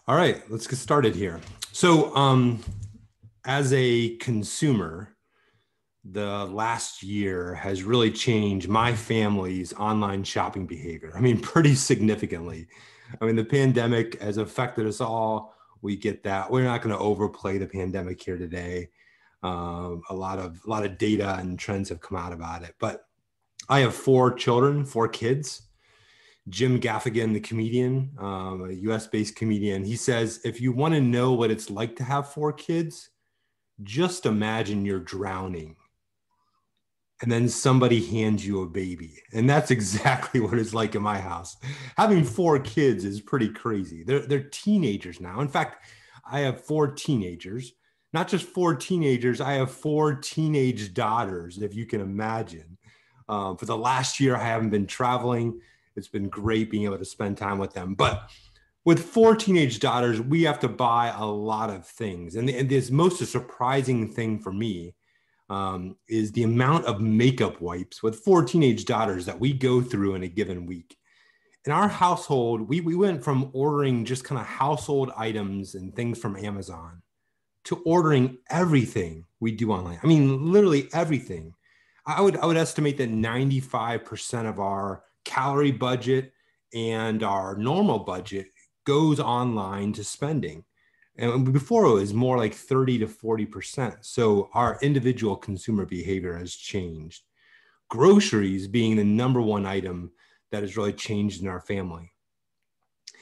All right, let's get started here. So, as a consumer, the last year has really changed my family's online shopping behavior. I mean, pretty significantly. I mean, the pandemic has affected us all. We get that. We're not going to overplay the pandemic here today. A lot of data and trends have come out about it. But I have four children, four kids. Jim Gaffigan, the comedian, a US-based comedian, he says, if you want to know what it's like to have four kids, just imagine you're drowning and then somebody hands you a baby. And that's exactly what it's like in my house. Having four kids is pretty crazy. They're teenagers now. In fact, I have four teenagers, not just four teenagers. I have four teenage daughters, if you can imagine. For the last year, I haven't been traveling. It's been great being able to spend time with them. But with four teenage daughters, we have to buy a lot of things. And the most surprising thing for me is the amount of makeup wipes with four teenage daughters that we go through in a given week. In our household, we went from ordering just kind of household items and things from Amazon to ordering everything we do online. I mean, literally everything. I would estimate that 95% of our calorie budget and our normal budget goes online to spending. And before it was more like 30 to 40%. So our individual consumer behavior has changed. Groceries being the number one item that has really changed in our family.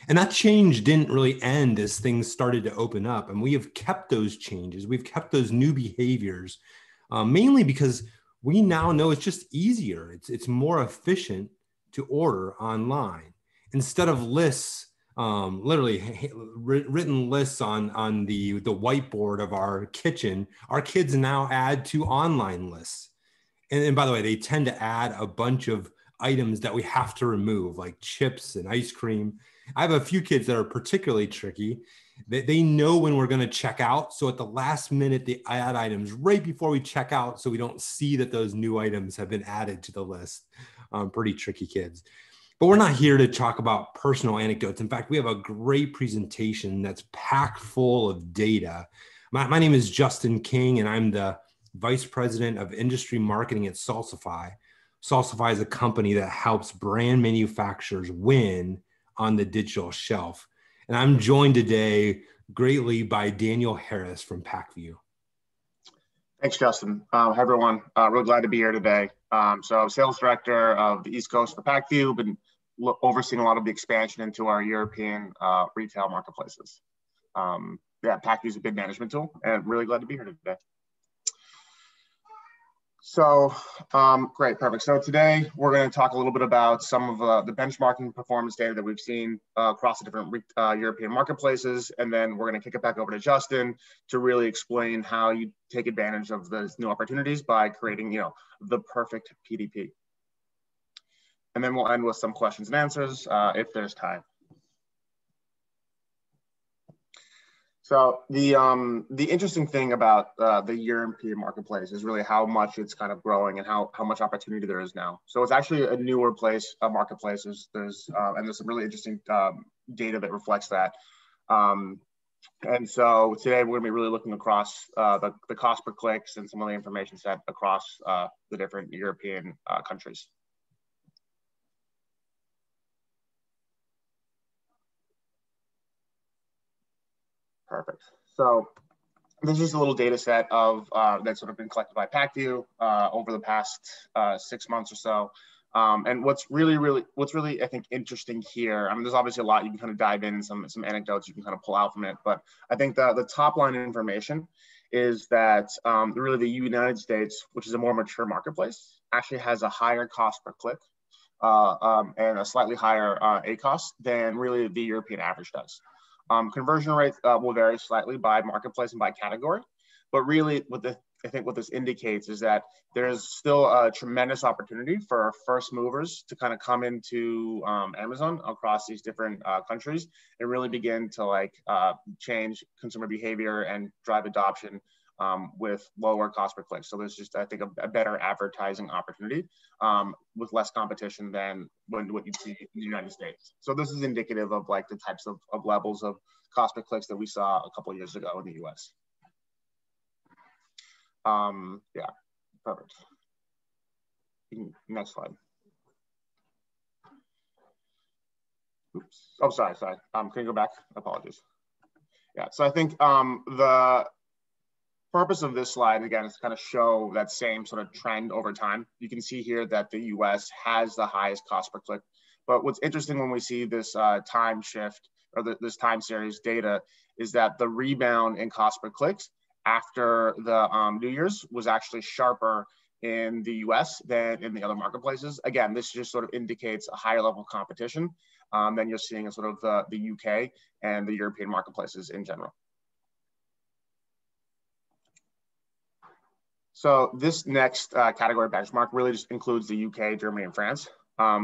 And that change didn't really end as things started to open up. And we have kept those changes. We've kept those new behaviors, mainly because we now know it's just easier. It's more efficient to order online instead of lists, literally written lists on the whiteboard of our kitchen. Our kids now add to online lists. And by the way, they tend to add a bunch of items that we have to remove, like chips and ice cream. I have a few kids that are particularly tricky. They know when we're going to check out. So at the last minute, they add items right before we check out so we don't see that those new items have been added to the list. Pretty tricky kids. But we're not here to talk about personal anecdotes. In fact, we have a great presentation that's packed full of data. My name is Justin King, and I'm the Vice President of Industry Marketing at Salsify. Salsify is a company that helps brand manufacturers win on the digital shelf. And I'm joined today greatly by Daniel Harris from Pacvue. Thanks, Justin. Hi, everyone. Real glad to be here today. So I'm sales director of the East Coast for Pacvue, been overseeing a lot of the expansion into our European retail marketplaces. Pacvue is a big management tool, and really glad to be here today. So great, perfect. So today we're going to talk a little bit about some of the benchmarking performance data that we've seen across the different European marketplaces, and then we're going to kick it back over to Justin to really explain how you take advantage of those new opportunities by creating, the perfect PDP. And then we'll end with some questions and answers if there's time. So the interesting thing about the European marketplace is really how much it's kind of growing and how much opportunity there is now. So it's actually a newer marketplace. There's some really interesting data that reflects that. And so today we're going to be really looking across the cost per clicks and some of the information set across the different European countries. Perfect. So this is just a little data set of that's sort of been collected by Pacvue over the past 6 months or so. And what's really I think interesting here, I mean, there's obviously a lot you can kind of dive in, some anecdotes you can kind of pull out from it, but I think the top line information is that really the United States, which is a more mature marketplace, actually has a higher cost per click and a slightly higher ACoS than really the European average does. Conversion rates will vary slightly by marketplace and by category, but really I think what this indicates is that there's still a tremendous opportunity for first movers to kind of come into Amazon across these different countries and really begin to change consumer behavior and drive adoption with lower cost per click. So there's just, I think, a better advertising opportunity with less competition than what you'd see in the United States. So this is indicative of like the types of levels of cost per clicks that we saw a couple of years ago in the US. Yeah, perfect. Next slide. Oops. Oh, sorry. Can you go back? Apologies. Yeah, so I think the purpose of this slide, again, is to kind of show that same sort of trend over time. You can see here that the US has the highest cost per click. But what's interesting when we see this time shift or this time series data is that the rebound in cost per clicks after the New Year's was actually sharper in the US than in the other marketplaces. Again, this just sort of indicates a higher level of competition than you're seeing in sort of the UK and the European marketplaces in general. So this next category benchmark really just includes the UK, Germany, and France.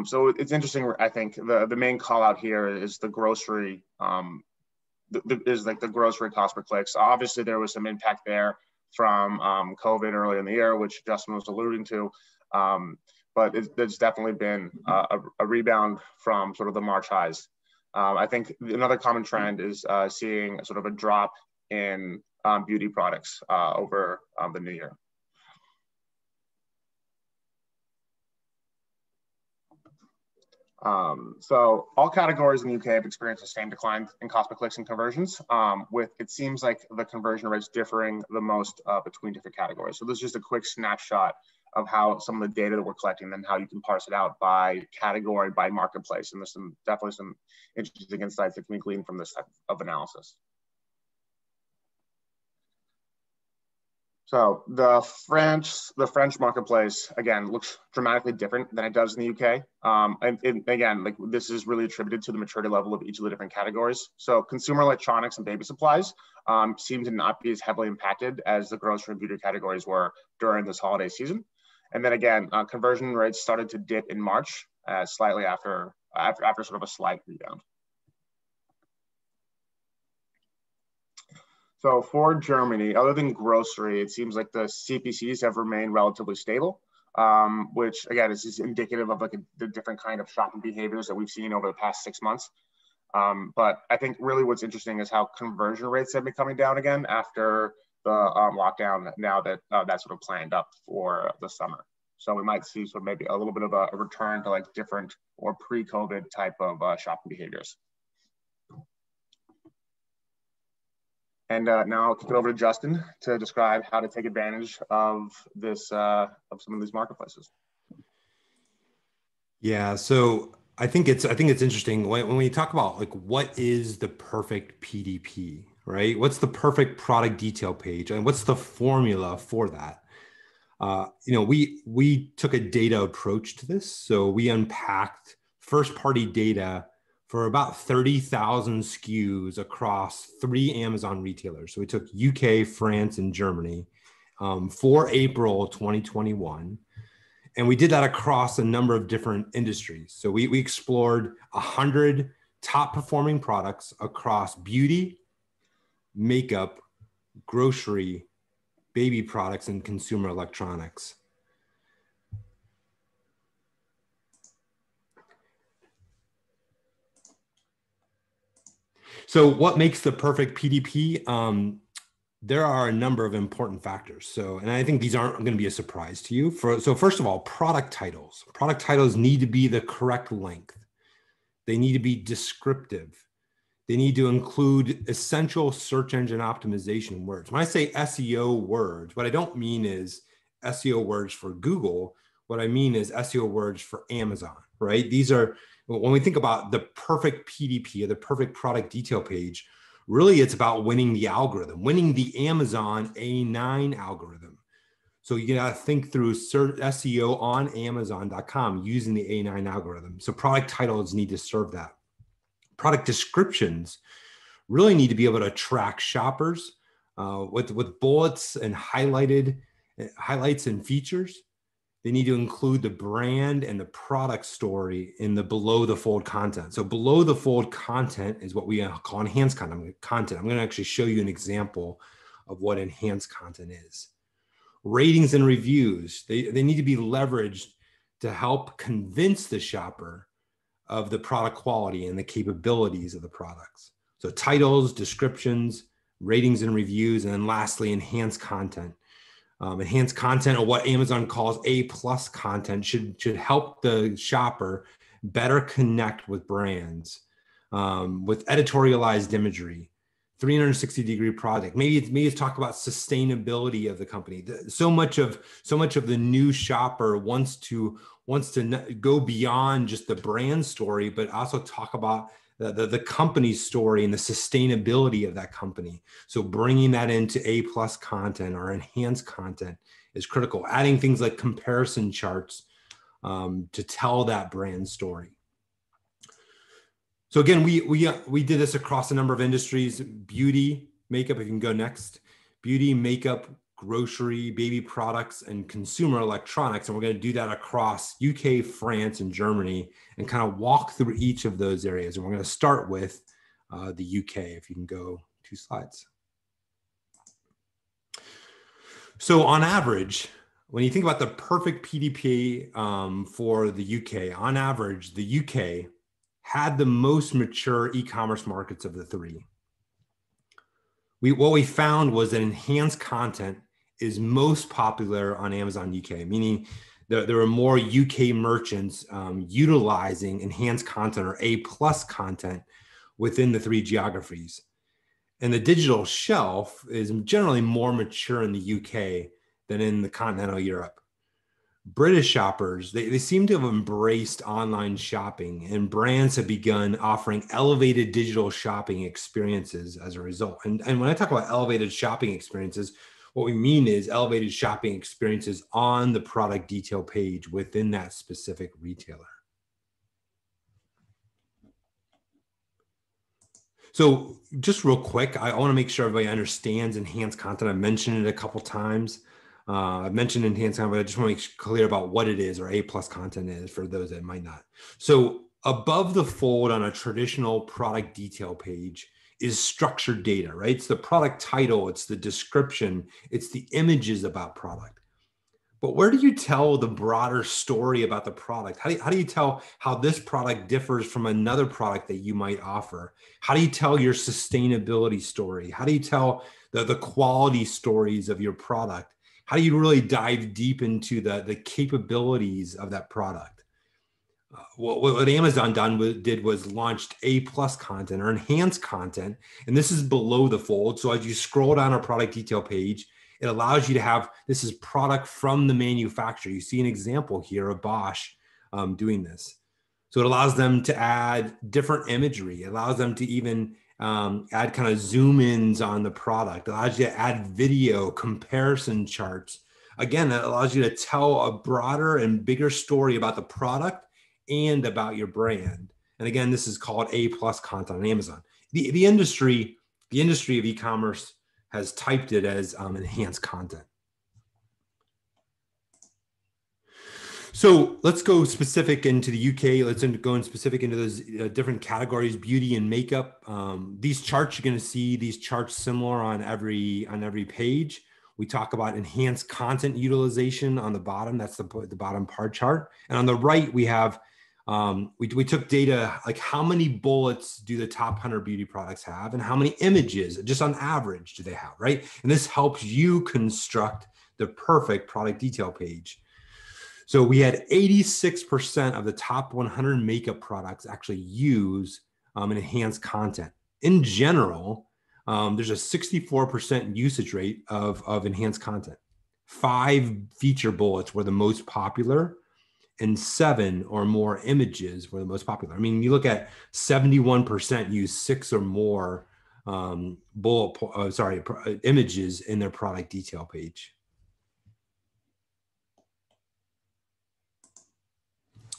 So it's interesting. I think the main call out here is the grocery, is like the grocery cost per click. So obviously there was some impact there from COVID earlier in the year, which Justin was alluding to. But there's definitely been a rebound from sort of the March highs. I think another common trend is seeing sort of a drop in beauty products over the new year. So all categories in the UK have experienced the same decline in cost per clicks and conversions, with it seems like the conversion rates differing the most between different categories. So this is just a quick snapshot of how some of the data that we're collecting and how you can parse it out by category, by marketplace. And there's definitely some interesting insights that can be gleaned from this type of analysis. So the French marketplace, again, looks dramatically different than it does in the UK. And again, like this is really attributed to the maturity level of each of the different categories. So consumer electronics and baby supplies seem to not be as heavily impacted as the grocery and beauty categories were during this holiday season. And then again, conversion rates started to dip in March, slightly after sort of a slight rebound. So for Germany, other than grocery, it seems like the CPCs have remained relatively stable, which again is just indicative of like the different kind of shopping behaviors that we've seen over the past 6 months. But I think really what's interesting is how conversion rates have been coming down again after the lockdown, now that that's sort of planned up for the summer. So we might see sort of maybe a little bit of a return to like different or pre-COVID type of shopping behaviors. And now I'll kick it over to Justin to describe how to take advantage of this, of some of these marketplaces. Yeah, so I think it's interesting when we talk about like what is the perfect PDP, right? What's the perfect product detail page, and what's the formula for that? You know, we took a data approach to this, so we unpacked first-party data for about 30,000 SKUs across 3 Amazon retailers. So we took UK, France, and Germany for April 2021. And we did that across a number of different industries. So we explored 100 top performing products across beauty, makeup, grocery, baby products, and consumer electronics. So what makes the perfect PDP? There are a number of important factors. So, and I think these aren't going to be a surprise to you. So first of all, product titles. Product titles need to be the correct length. They need to be descriptive. They need to include essential search engine optimization words. When I say SEO words, what I don't mean is SEO words for Google. What I mean is SEO words for Amazon, right? These are, when we think about the perfect PDP or the perfect product detail page, really it's about winning the algorithm, winning the Amazon A9 algorithm. So you got to think through SEO on Amazon.com using the A9 algorithm. So product titles need to serve that. Product descriptions really need to be able to track shoppers with bullets and highlights and features. They need to include the brand and the product story in the below the fold content. So below the fold content is what we call enhanced content. I'm going to actually show you an example of what enhanced content is. Ratings and reviews, they need to be leveraged to help convince the shopper of the product quality and the capabilities of the products. So titles, descriptions, ratings and reviews, and then lastly, enhanced content. Enhanced content, or what Amazon calls A+ content, should help the shopper better connect with brands, with editorialized imagery, 360-degree project. Maybe it's talk about sustainability of the company. So much of the new shopper wants to go beyond just the brand story, but also talk about the company's story and the sustainability of that company. So bringing that into A+ content or enhanced content is critical. Adding things like comparison charts to tell that brand story. So again, we did this across a number of industries: beauty, makeup. If you can go next, beauty, makeup, grocery, baby products, and consumer electronics. And we're going to do that across UK, France, and Germany, and kind of walk through each of those areas. And we're going to start with the UK. If you can go 2 slides. So on average, when you think about the perfect PDP for the UK, on average, the UK had the most mature e-commerce markets of the 3. What we found was that enhanced content is most popular on Amazon UK, meaning there are more UK merchants utilizing enhanced content or A+ content within the 3 geographies. And the digital shelf is generally more mature in the UK than in the continental Europe. British shoppers, they seem to have embraced online shopping, and brands have begun offering elevated digital shopping experiences as a result. And when I talk about elevated shopping experiences, what we mean is elevated shopping experiences on the product detail page within that specific retailer. So just real quick, I want to make sure everybody understands enhanced content. I've mentioned it a couple times. I've mentioned enhanced content, but I just want to make clear about what it is, or A+ content is, for those that might not. So above the fold on a traditional product detail page is structured data, right? It's the product title, it's the description, it's the images about product. But where do you tell the broader story about the product? How do you tell how this product differs from another product that you might offer? How do you tell your sustainability story? How do you tell the quality stories of your product? How do you really dive deep into the capabilities of that product? What Amazon did was launched A+ content or enhanced content, and this is below the fold. So as you scroll down our product detail page, it allows you to have, this is product from the manufacturer. You see an example here of Bosch doing this. So it allows them to add different imagery. It allows them to even add kind of zoom ins on the product. It allows you to add video, comparison charts. Again, that allows you to tell a broader and bigger story about the product and about your brand. And again, this is called A+ content on Amazon. The industry of e-commerce has typed it as enhanced content. So let's go specific into the UK. Let's go in specific into those different categories: beauty and makeup. These charts, you're going to see these charts similar on every page. We talk about enhanced content utilization on the bottom. That's the bottom bar chart. And on the right, we have we took data like how many bullets do the top 100 beauty products have, and how many images, just on average, do they have, right? And this helps you construct the perfect product detail page. So we had 86% of the top 100 makeup products actually use enhanced content. In general, there's a 64% usage rate of enhanced content. 5 feature bullets were the most popular, and 7 or more images were the most popular. I mean, you look at 71% use 6 or more images in their product detail page.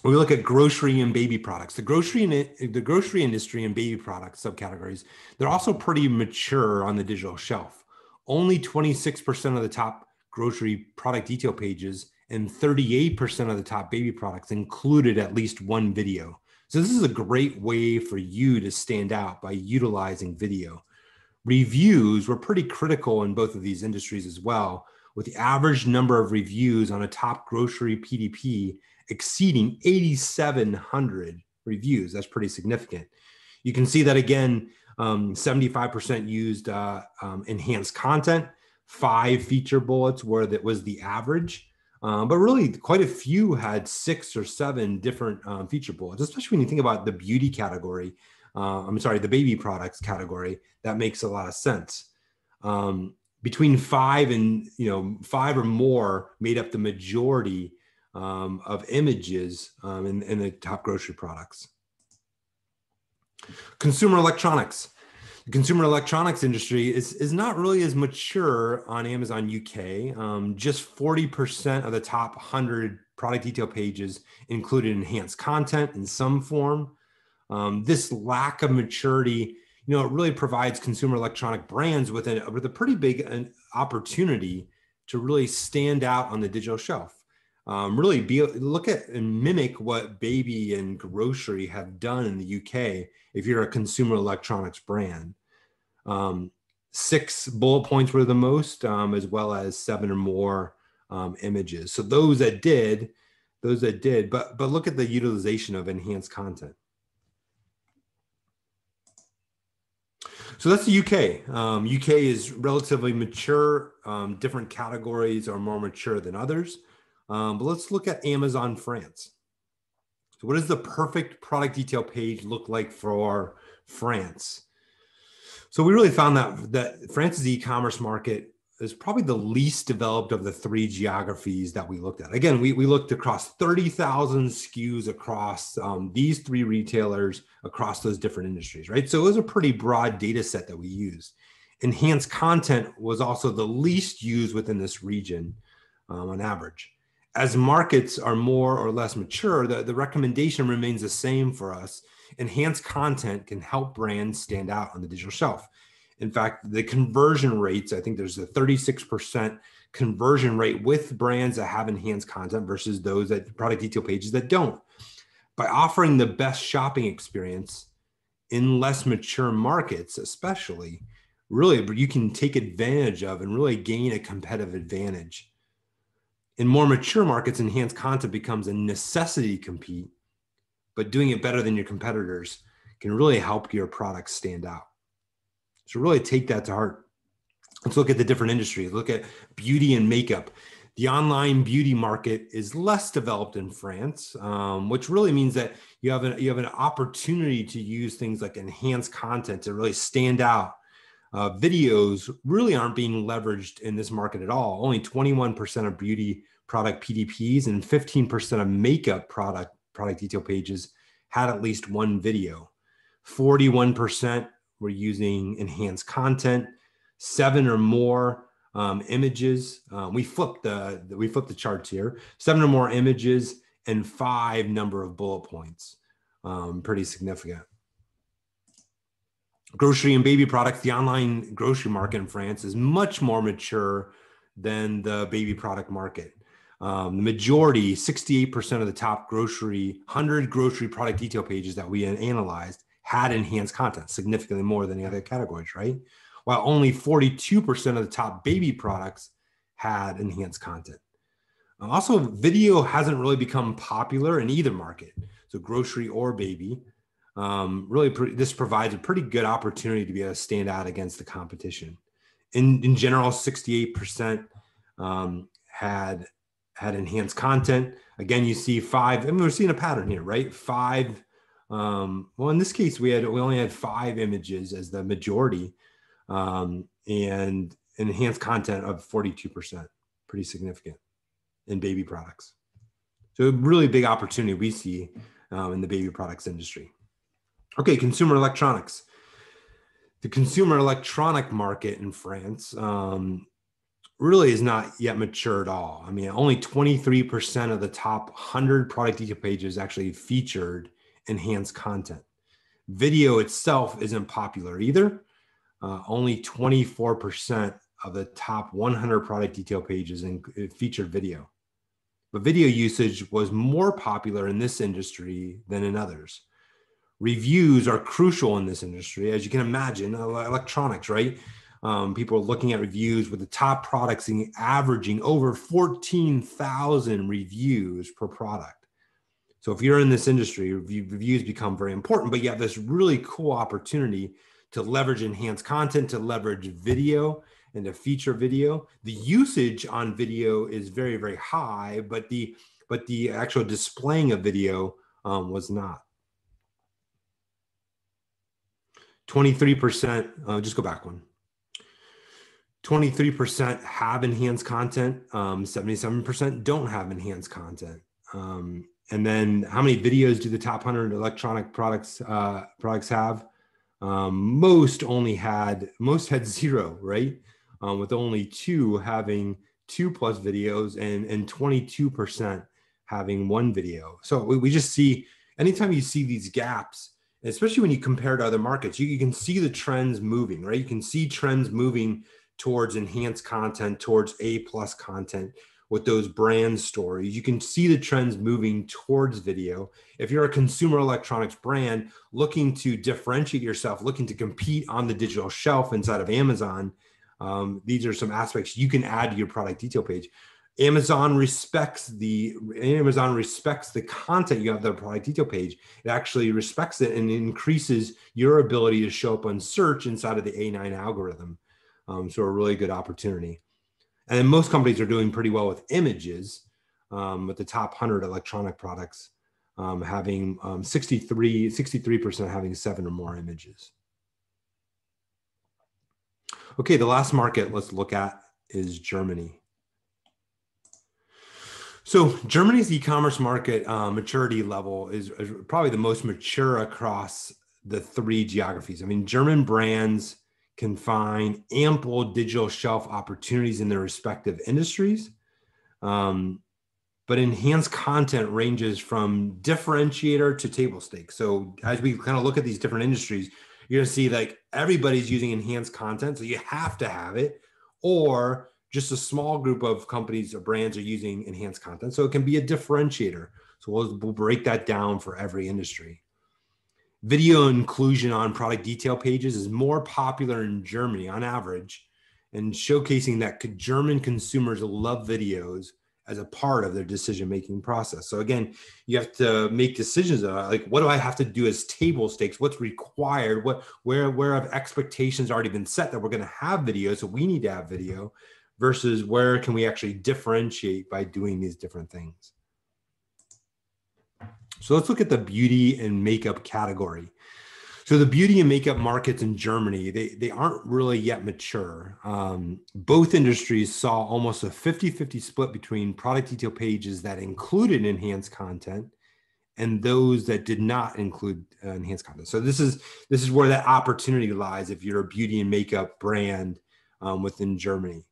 When we look at grocery and baby products, the grocery industry and baby product subcategories, they're also pretty mature on the digital shelf. Only 26% of the top grocery product detail pages and 38% of the top baby products included at least one video. So this is a great way for you to stand out by utilizing video. Reviews were pretty critical in both of these industries as well, with the average number of reviews on a top grocery PDP exceeding 8,700 reviews. That's pretty significant. You can see that again, 75% used enhanced content, 5 feature bullets that was the average. But really quite a few had 6 or 7 different feature bullets, especially when you think about the beauty category. The baby products category. That makes a lot of sense. Between 5 and 5 or more made up the majority of images in the top grocery products. Consumer electronics. The consumer electronics industry is not really as mature on Amazon UK. Just 40% of the top 100 product detail pages included enhanced content in some form. This lack of maturity, it really provides consumer electronic brands with a pretty big opportunity to really stand out on the digital shelf. Look at and mimic what baby and grocery have done in the UK if you're a consumer electronics brand. 6 bullet points were the most, as well as 7 or more images. So those that did, but look at the utilization of enhanced content. So that's the UK. UK is relatively mature. Different categories are more mature than others. But let's look at Amazon France. So what does the perfect product detail page look like for France? So we really found that France's e-commerce market is probably the least developed of the 3 geographies that we looked at. Again, we looked across 30,000 SKUs across these 3 retailers across those different industries, right? So it was a pretty broad data set that we used. Enhanced content was also the least used within this region on average. As markets are more or less mature, the recommendation remains the same for us. Enhanced content can help brands stand out on the digital shelf. In fact, the conversion rates, I think there's a 36% conversion rate with brands that have enhanced content versus those that product detail pages that don't. By offering the best shopping experience in less mature markets, especially, really, you can take advantage of and really gain a competitive advantage. In more mature markets, enhanced content becomes a necessity to compete, but doing it better than your competitors can really help your products stand out. So really take that to heart. Let's look at the different industries. Look at beauty and makeup. The online beauty market is less developed in France, which really means that you have an opportunity to use things like enhanced content to really stand out. Videos really aren't being leveraged in this market at all. Only 21% of beauty product PDPs and 15% of makeup product detail pages had at least one video. 41% were using enhanced content, 7 or more images. We flipped the charts here. 7 or more images and 5 number of bullet points. Pretty significant. Grocery and baby products. The online grocery market in France is much more mature than the baby product market. The majority, 68% of the top 100 grocery product detail pages that we analyzed had enhanced content, significantly more than the other categories, right? While only 42% of the top baby products had enhanced content. Also, video hasn't really become popular in either market, so grocery or baby. This provides a pretty good opportunity to be able to stand out against the competition. In general, 68% had enhanced content. Again, you see 5, and we're seeing a pattern here, right? 5. Well, in this case, we only had 5 images as the majority, and enhanced content of 42%, pretty significant in baby products. So a really big opportunity we see in the baby products industry. Okay, consumer electronics. The consumer electronic market in France really is not yet mature at all. I mean, only 23% of the top 100 product detail pages actually featured enhanced content. Video itself isn't popular either. Only 24% of the top 100 product detail pages featured video. But video usage was more popular in this industry than in others. Reviews are crucial in this industry. As you can imagine, electronics, right? People are looking at reviews with the top products averaging over 14,000 reviews per product. So if you're in this industry, reviews become very important, but you have this really cool opportunity to leverage enhanced content, to leverage video and to feature video. The usage on video is very, very high, but the actual displaying of video was not. 23%, just go back one. 23% have enhanced content, 77% don't have enhanced content. And then how many videos do the top 100 electronic products have? Most had zero, right? With only 2 having 2+ videos and 22% having 1 video. So we just see, anytime you see these gaps, especially when you compare to other markets, you can see the trends moving, right? You can see trends moving towards enhanced content, towards A+ content with those brand stories. You can see the trends moving towards video. If you're a consumer electronics brand looking to differentiate yourself, looking to compete on the digital shelf inside of Amazon, these are some aspects you can add to your product detail page. Amazon respects the content you have on the product detail page. It actually respects it and increases your ability to show up on search inside of the A9 algorithm. So a really good opportunity. And most companies are doing pretty well with images, with the top 100 electronic products having 63% having 7 or more images. Okay, the last market let's look at is Germany. So Germany's e-commerce market maturity level is probably the most mature across the 3 geographies. I mean, German brands can find ample digital shelf opportunities in their respective industries. But enhanced content ranges from differentiator to table stakes. So as we kind of look at these different industries, you're gonna see like everybody's using enhanced content, so you have to have it, or just a small group of companies or brands are using enhanced content. So it can be a differentiator. So we'll break that down for every industry. Video inclusion on product detail pages is more popular in Germany on average, and showcasing that German consumers love videos as a part of their decision-making process. So again, you have to make decisions like, what do I have to do as table stakes? What's required? Where have expectations already been set that we're going to have video, so we need to have video, versus where can we actually differentiate by doing these different things? So let's look at the beauty and makeup category. So the beauty and makeup markets in Germany, they aren't really yet mature. Both industries saw almost a 50-50 split between product detail pages that included enhanced content and those that did not include enhanced content. So this is where that opportunity lies if you're a beauty and makeup brand within Germany.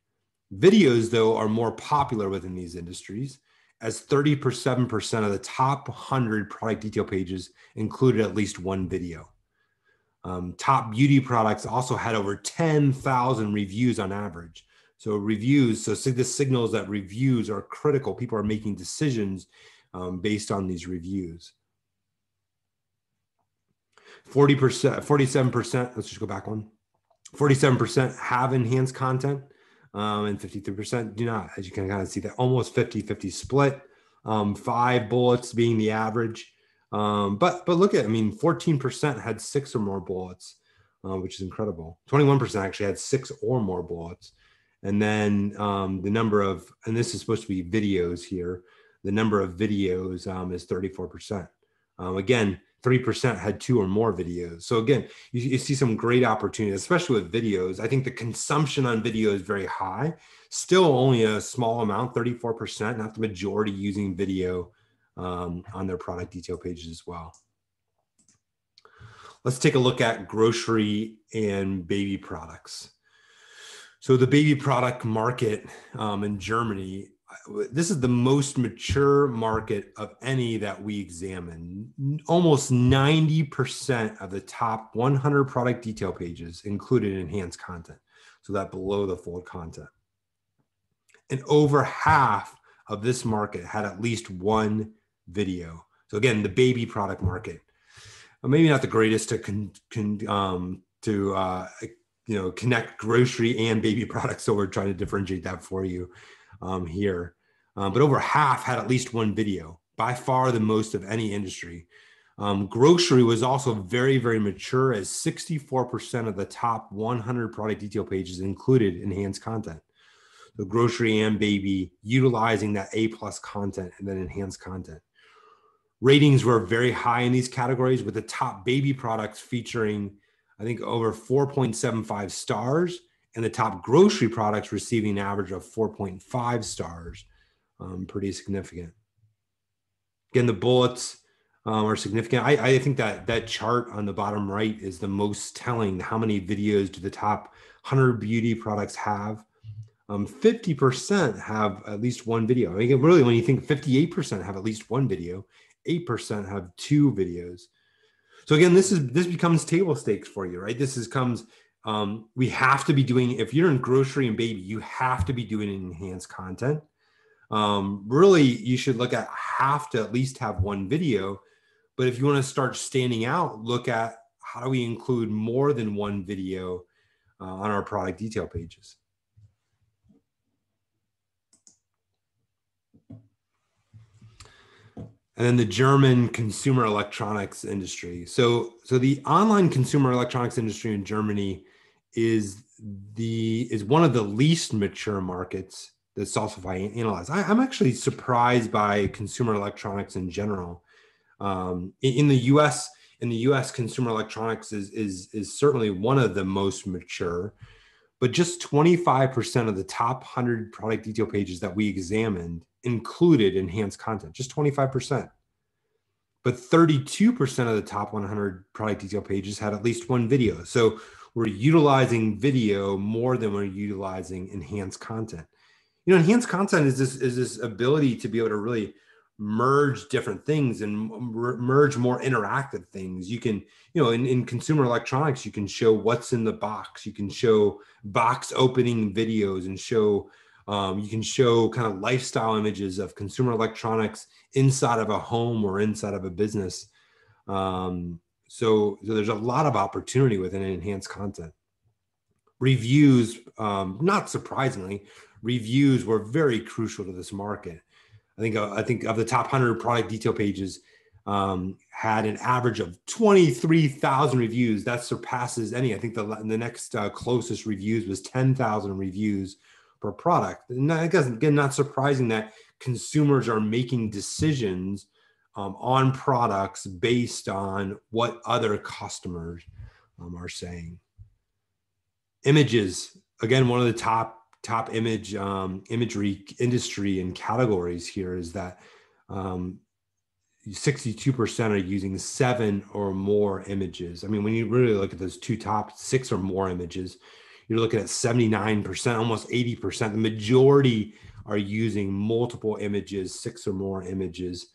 Videos, though, are more popular within these industries, as 37% of the top 100 product detail pages included at least 1 video. Top beauty products also had over 10,000 reviews on average. So this signals that reviews are critical. People are making decisions based on these reviews. 47%, let's just go back one. 47% have enhanced content and 53% do not. As you can kind of see that almost 50-50 split, 5 bullets being the average. But look at, I mean, 14% had 6 or more bullets, which is incredible. 21% actually had 6 or more bullets. And then the number of, and this is supposed to be videos here, the number of videos is 34%. Again, 3% had 2 or more videos. So again, you see some great opportunities, especially with videos. I think the consumption on video is very high, still only a small amount, 34%, not the majority using video on their product detail pages as well. Let's take a look at grocery and baby products. So the baby product market in Germany, this is the most mature market of any that we examine. Almost 90% of the top 100 product detail pages included enhanced content, so that below the fold content. And over half of this market had at least 1 video. So again, the baby product market. maybe not the greatest to connect grocery and baby products. So we're trying to differentiate that for you here. But over half had at least one video, by far the most of any industry. Grocery was also very, very mature, as 64% of the top 100 product detail pages included enhanced content. So grocery and baby utilizing that A+ content and then enhanced content. Ratings were very high in these categories, with the top baby products featuring, I think, over 4.75 stars, and the top grocery products receiving an average of 4.5 stars. Pretty significant. Again, the bullets are significant. I think that chart on the bottom right is the most telling. How many videos do the top 100 beauty products have? 50% have at least one video. I mean, really, when you think 58% have at least one video, 8% have 2 videos. So again, this becomes table stakes for you, right? We have to be doing, if you're in grocery and baby, you have to be doing enhanced content. Really, you should have to at least have one video. But if you want to start standing out, look at how do we include more than one video on our product detail pages. And then the German consumer electronics industry. So the online consumer electronics industry in Germany is one of the least mature markets that Salsify analyzed. I'm actually surprised by consumer electronics in general. In the U.S., consumer electronics is certainly one of the most mature, but just 25% of the top 100 product detail pages that we examined included enhanced content, just 25%. But 32% of the top 100 product detail pages had at least one video. So we're utilizing video more than we're utilizing enhanced content. Enhanced content is this ability to be able to really merge different things and merge more interactive things. You can, in consumer electronics, you can show what's in the box. You can show box opening videos and you can show kind of lifestyle images of consumer electronics inside of a home or inside of a business. So there's a lot of opportunity within enhanced content. Reviews, not surprisingly, reviews were very crucial to this market. I think of the top 100 product detail pages, had an average of 23,000 reviews. That surpasses any. I think the next closest reviews was 10,000 reviews per product. And I guess, again, not surprising that consumers are making decisions on products based on what other customers are saying. Images, again, one of the top imagery industry and categories here is that 62% are using 7 or more images. I mean, when you really look at those two top 6 or more images, you're looking at 79%, almost 80%. The majority are using multiple images, 6 or more images.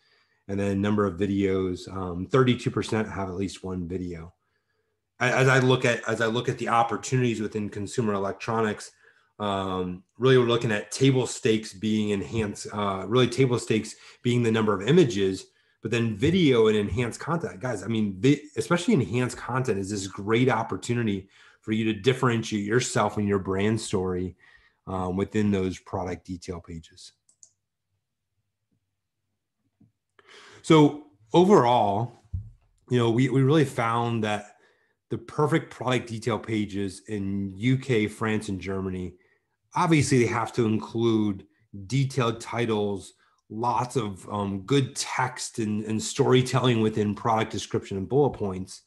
And then number of videos, 32% have at least one video. As I look at the opportunities within consumer electronics, really we're looking at table stakes being enhanced, really table stakes being the number of images, but then video and enhanced content. Guys, I mean, especially enhanced content is this great opportunity for you to differentiate yourself and your brand story within those product detail pages. So overall, we really found that the perfect product detail pages in UK, France, and Germany, obviously they have to include detailed titles, lots of good text and storytelling within product description and bullet points.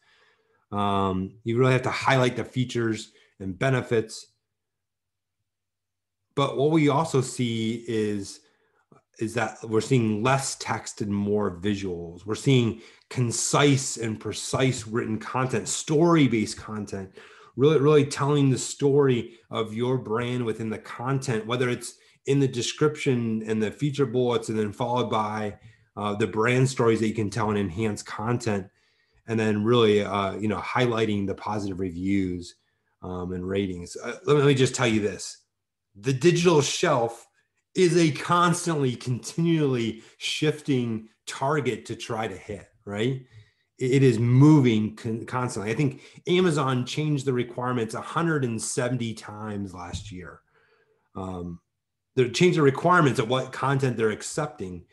You really have to highlight the features and benefits. But what we also see is that we're seeing less text and more visuals. We're seeing concise and precise written content, story-based content, really telling the story of your brand within the content, whether it's in the description and the feature bullets, and then followed by the brand stories that you can tell in enhanced content, and then really, highlighting the positive reviews and ratings. Let me just tell you this. The digital shelf is a continually shifting target to try to hit, right? it is moving constantly. I think Amazon changed the requirements 170 times last year. They changed the requirements of what content they're accepting.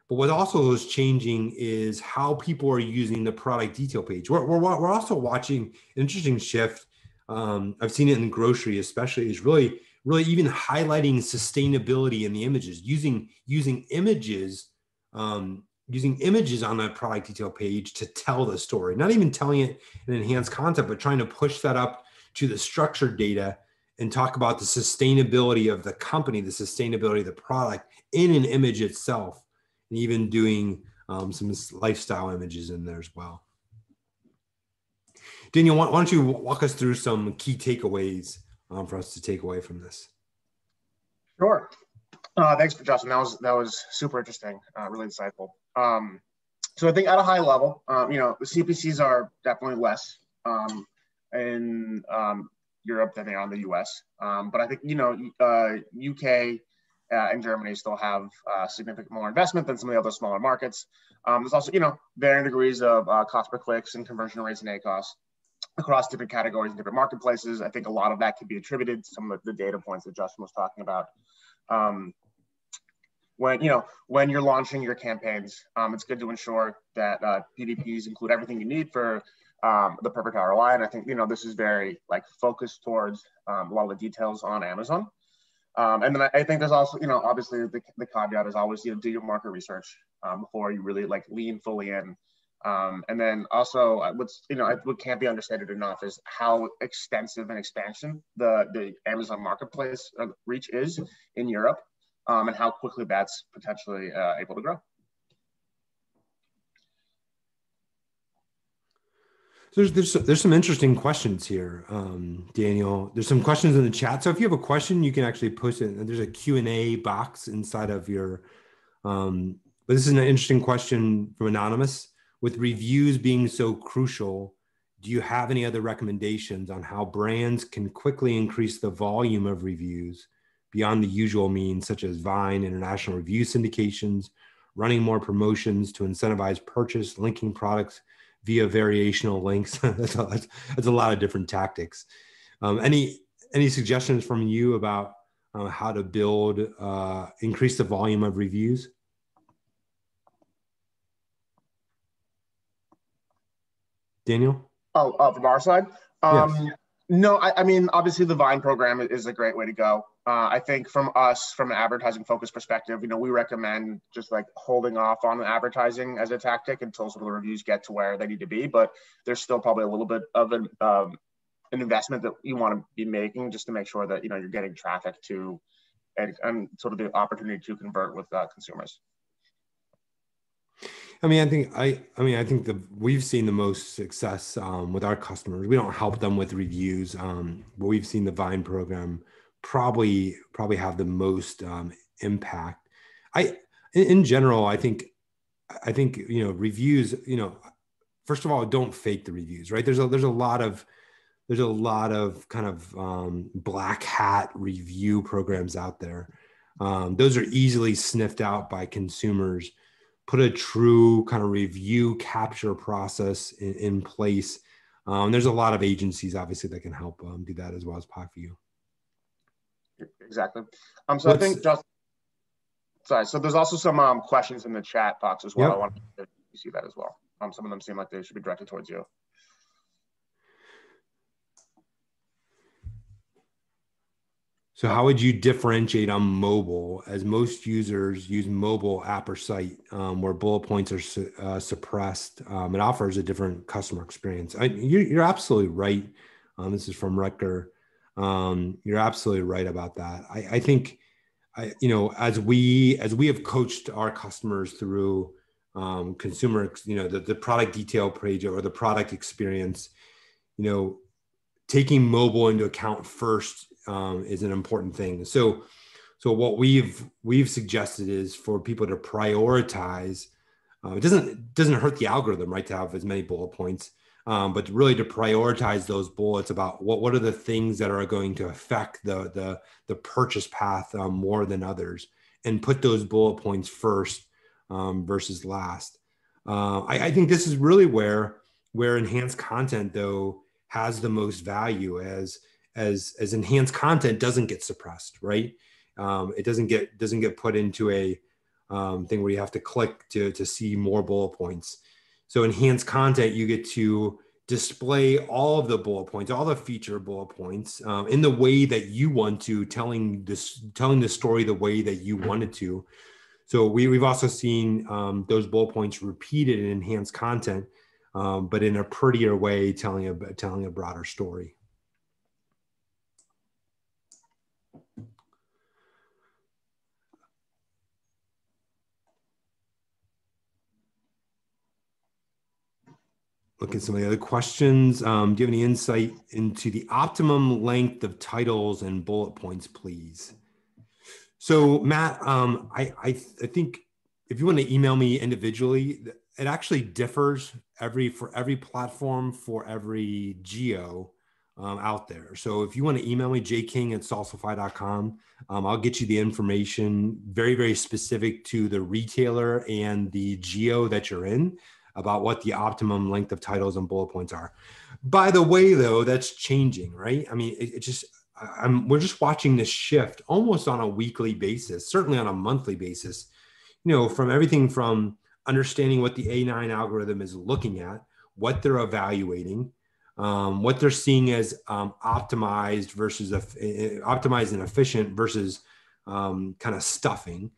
But what also is changing is how people are using the product detail page. We're also watching an interesting shift. I've seen it in grocery, especially, is really even highlighting sustainability in the images, using images, using images on that product detail page to tell the story. Not even telling it in enhanced content, but trying to push that up to the structured data and talk about the sustainability of the company, the sustainability of the product in an image itself, and even doing some lifestyle images in there as well. Daniel, why don't you walk us through some key takeaways for us to take away from this? Sure. Thanks for Justin. That was super interesting, really insightful. So I think at a high level, the CPCs are definitely less in Europe than they are in the US. But I think, UK and Germany still have significant more investment than some of the other smaller markets. There's also, varying degrees of cost per clicks and conversion rates and ACoS across different categories and different marketplaces. I think a lot of that could be attributed to some of the data points that Justin was talking about. When you're launching your campaigns, it's good to ensure that PDPs include everything you need for the perfect ROI. And I think, this is very focused towards a lot of the details on Amazon. And then I think there's also, obviously the caveat is always, do your market research before you really lean fully in. And then also what can't be understated enough is how extensive an expansion the Amazon marketplace reach is in Europe, and how quickly that's potentially able to grow. So there's some interesting questions here, Daniel. There's some questions in the chat. So if you have a question, you can actually post it. There's a Q&A box inside of your, but this is an interesting question from Anonymous. With reviews being so crucial, do you have any other recommendations on how brands can quickly increase the volume of reviews beyond the usual means, such as Vine, international review syndications, running more promotions to incentivize purchase, linking products via variational links? That's a lot of different tactics. Any suggestions from you about how to build, increase the volume of reviews? Daniel? From our side? Yes. No, I mean, obviously the Vine program is a great way to go. I think from an advertising focused perspective, we recommend just holding off on advertising as a tactic until some of the reviews get to where they need to be. But there's still probably a little bit of an investment that you want to be making just to make sure that, you're getting traffic to and sort of the opportunity to convert with consumers. I think we've seen the most success with our customers. We don't help them with reviews, but we've seen the Vine program probably have the most impact. In general, I think reviews. First of all, don't fake the reviews, right? There's a lot of kind of black hat review programs out there. Those are easily sniffed out by consumers. Put a true kind of review capture process in place. There's a lot of agencies, obviously, that can help do that, as well as Pacvue. Exactly. So I think so there's also some questions in the chat box as well. Yep. I want to see that as well. Some of them seem like they should be directed towards you. So how would you differentiate on mobile, as most users use mobile app or site where bullet points are suppressed? It offers a different customer experience. You're absolutely right. This is from Rutger. You're absolutely right about that. I think, as we have coached our customers through consumer, the product detail page or the product experience, taking mobile into account first is an important thing. So what we've suggested is for people to prioritize. It doesn't hurt the algorithm, right, to have as many bullet points, but really to prioritize those bullets about what are the things that are going to affect the purchase path more than others, and put those bullet points first versus last. I think this is really where where enhanced content though has the most value as enhanced content doesn't get suppressed, right? It doesn't get put into a thing where you have to click to see more bullet points. So enhanced content, you get to display all of the bullet points, all the feature bullet points in the way that you want to, telling the story the way that you wanted to. So we've also seen those bullet points repeated in enhanced content, but in a prettier way, telling a broader story. Look at some of the other questions. Do you have any insight into the optimum length of titles and bullet points, please? So Matt, I think if you want to email me individually, it actually differs for every platform, for every geo out there. So if you want to email me, jking@salsify.com, I'll get you the information very, very specific to the retailer and the geo that you're in about what the optimum length of titles and bullet points are. By the way, though, that's changing, right? I mean, we're just watching this shift almost on a weekly basis, certainly on a monthly basis, from everything from understanding what the A9 algorithm is looking at, what they're evaluating, what they're seeing as optimized and efficient versus kind of stuffing.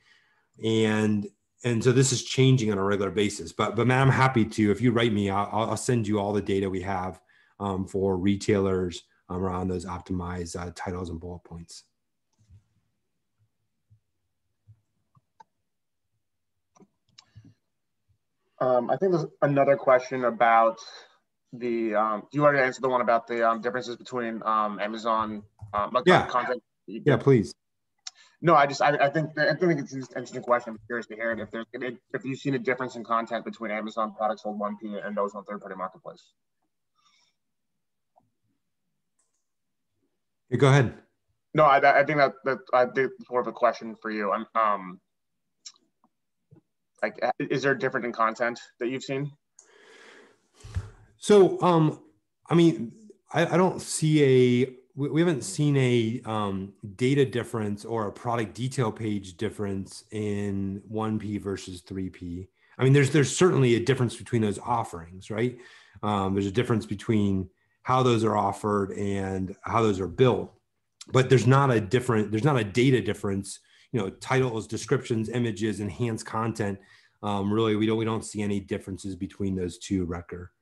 And so this is changing on a regular basis. But man, I'm happy to, if you write me, I'll send you all the data we have for retailers around those optimized titles and bullet points. I think there's another question about the, do you want to answer the one about the differences between Amazon content? Yeah, please. No, I think it's an interesting question. I'm curious to hear it. If you've seen a difference in content between Amazon products sold 1P and those on third-party marketplace. Yeah, go ahead. No, I think it's more of a question for you. Is there different in content that you've seen? So, I mean, I don't see we haven't seen a data difference or a product detail page difference in 1P versus 3P. I mean, there's certainly a difference between those offerings, right? There's a difference between how those are offered and how those are built, but there's not a data difference. Titles, descriptions, images, enhanced content. Really, we don't see any differences between those two, Wrecker.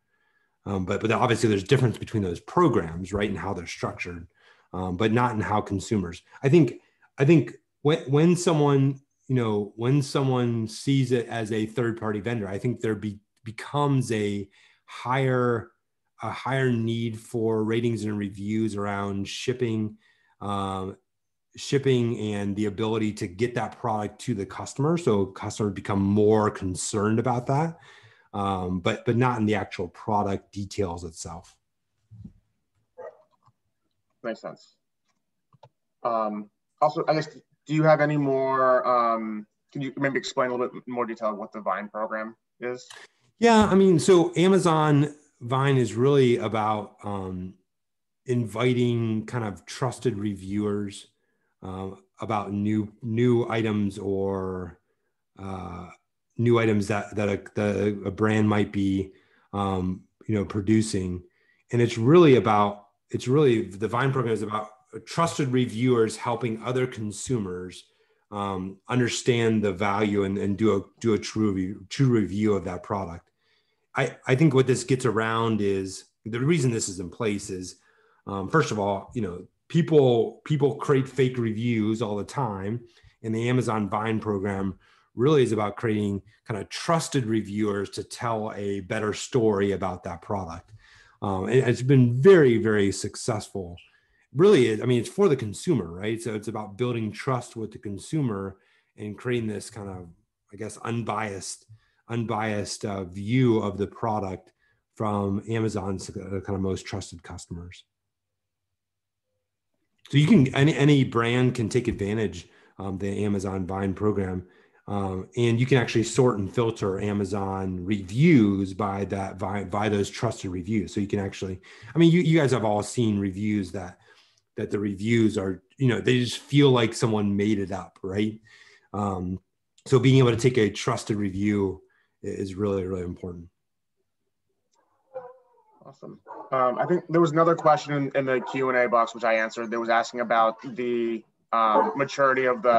But obviously there's difference between those programs, right, and how they're structured, but not in how consumers. I think when someone sees it as a third-party vendor, I think there becomes a higher need for ratings and reviews around shipping and the ability to get that product to the customer. So customers become more concerned about that. But not in the actual product details itself. Makes sense. Also, I guess, do you have any more, can you maybe explain a little bit more detail what the Vine program is? Yeah, I mean, so Amazon Vine is really about inviting kind of trusted reviewers about new items or new items that a brand might be, producing. And it's really the Vine program is about trusted reviewers helping other consumers understand the value and do a true review of that product. I think what this gets around is the reason this is in place is, first of all, people create fake reviews all the time, and the Amazon Vine program really is about creating kind of trusted reviewers to tell a better story about that product. And it's been very, very successful. Really, I mean, it's for the consumer, right? So it's about building trust with the consumer and creating this kind of, I guess, unbiased view of the product from Amazon's kind of most trusted customers. So any brand can take advantage of the Amazon Vine program. And you can actually sort and filter Amazon reviews by those trusted reviews. So you can actually, I mean, you guys have all seen reviews that the reviews are, they just feel like someone made it up, right? So being able to take a trusted review is really, really important. Awesome. I think there was another question in the Q&A box, which I answered. That was asking about the maturity of the.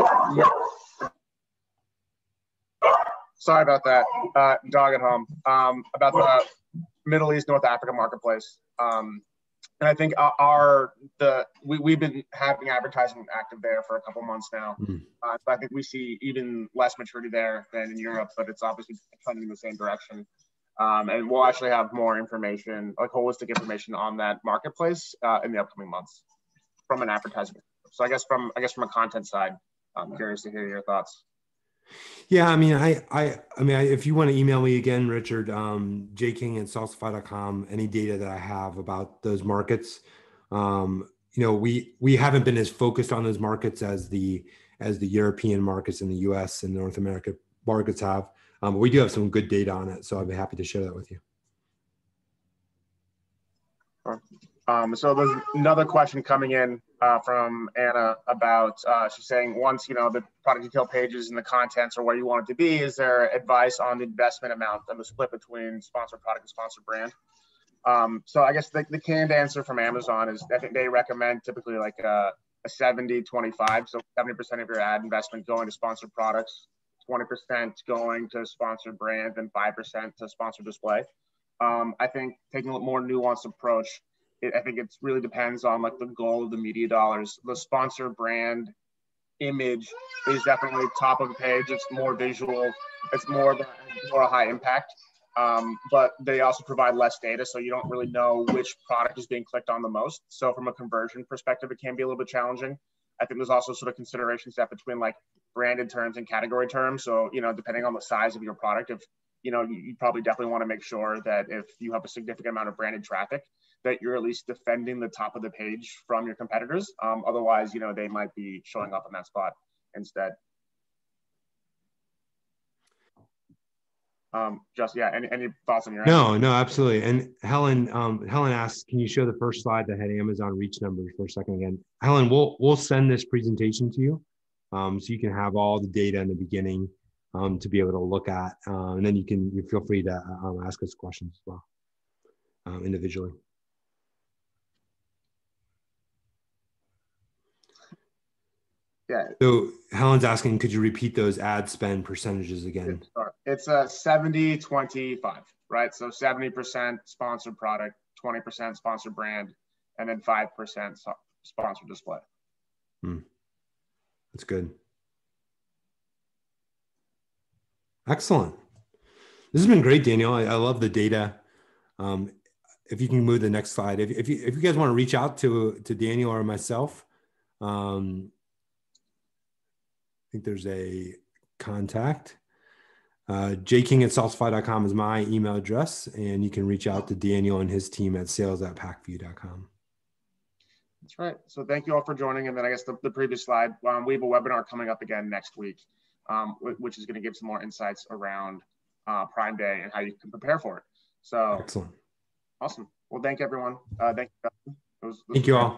Sorry about that, dog at home. About the Middle East, North Africa marketplace. And I think we've been having advertising active there for a couple months now. So I think we see even less maturity there than in Europe, but it's obviously trending in the same direction. And we'll actually have more information, like holistic information on that marketplace in the upcoming months from an advertising. So I guess from a content side, I'm curious to hear your thoughts. Yeah, I mean, if you want to email me again, Richard, jking@salsify.com, any data that I have about those markets. We haven't been as focused on those markets as the European markets and the US and North America markets have. But we do have some good data on it, so I'd be happy to share that with you. So there's another question coming in from Anna about, she's saying once, the product detail pages and the contents are where you want it to be, is there advice on the investment amount and the split between sponsored product and sponsored brand? So I guess the canned answer from Amazon is I think they recommend typically like a 70-25. So 70% of your ad investment going to sponsored products, 20% going to sponsored brand, and 5% to sponsored display. I think taking a more nuanced approach, I think it really depends on like the goal of the media dollars. The sponsor brand image is definitely top of the page. It's more visual. It's more a high impact. But they also provide less data, so you don't really know which product is being clicked on the most. So from a conversion perspective, it can be a little bit challenging. I think there's also sort of considerations that between like branded terms and category terms. So, depending on the size of your product, if you probably definitely want to make sure that if you have a significant amount of branded traffic, that you're at least defending the top of the page from your competitors. Otherwise, they might be showing up in that spot instead. Any thoughts on your end? No, absolutely. And Helen asks, can you show the first slide that had Amazon reach numbers for a second again? Helen, we'll send this presentation to you, so you can have all the data in the beginning to be able to look at, and then you feel free to ask us questions as well individually. Yeah. So Helen's asking, could you repeat those ad spend percentages again? It's a 70-25, right? So 70% sponsored product, 20% sponsored brand, and then 5% sponsored display. That's good. Excellent. This has been great, Daniel. I love the data. If you can move the next slide. If you guys want to reach out to Daniel or myself, I think there's a contact. jking@salsify.com is my email address, and you can reach out to Daniel and his team at sales@pacvue.com. That's right. So thank you all for joining. And then I guess the previous slide, we have a webinar coming up again next week, which is going to give some more insights around Prime Day and how you can prepare for it. So excellent. Awesome. Well, thank you, everyone. Thank you. Thank you all.